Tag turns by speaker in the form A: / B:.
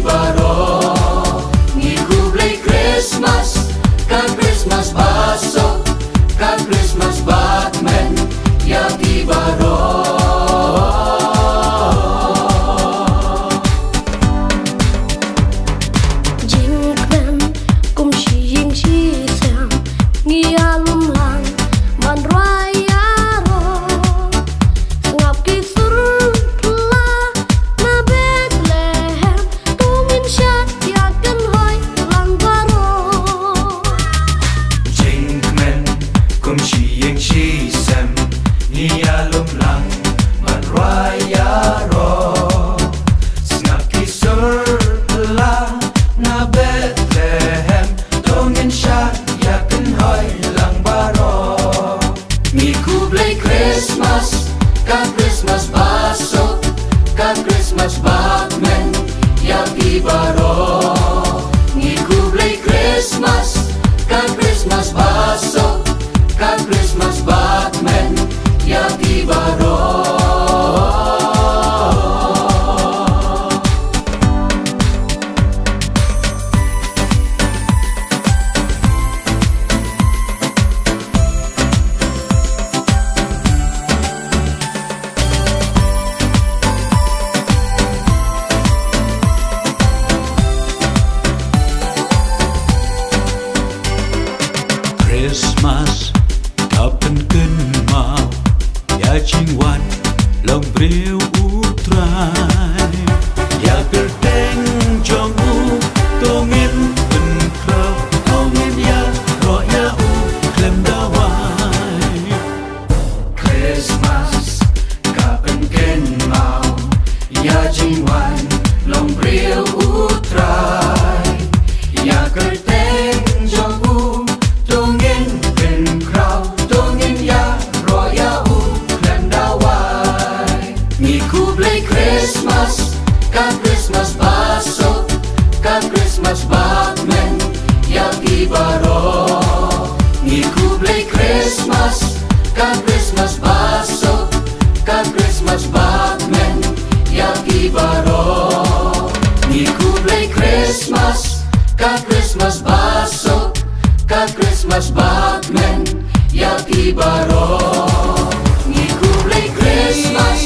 A: baro ni kublay Christmas, kag Christmas baso, kag Christmas Batman, yaki baro.
B: Jingkren kum shiying shisam ngi alum lang man raya ro ngap ki surla na Bethlehem tungin syat yakin hoy lang baro.
A: Jingkmen kum shiyeng shisam ni alum lang man raya ro ngap ki surla na Bethlehem tungin syat yakin hoy lang baro. Mi kublay Christmas, kag Christmas baso, kag Christmas Batman, yaki baro. Mi kublay Christmas, kag Christmas baso, kag Christmas Batman, yaki baro.
C: Christmas kapan ken mau ya ching wan lòng breu utrai ya kerteng jong u tongin pen krau tongin ya ro ya u klem dawai.
A: Christmas, kapan ken mau, ya jingwan, long breu utrai, ya kerteng jong u, tongin pen krau, tongin ya, ro ya u, klem dawai. Mi kublay Christmas, kag Christmas baso, kag Christmas Batman, yaki baro. Mi kublay Christmas, kag Christmas baso, kag Christmas Batman, yaki baro. Mi kublay Christmas, kag Christmas baso, kag Christmas Batman, yaki baro. Mi kublay Christmas,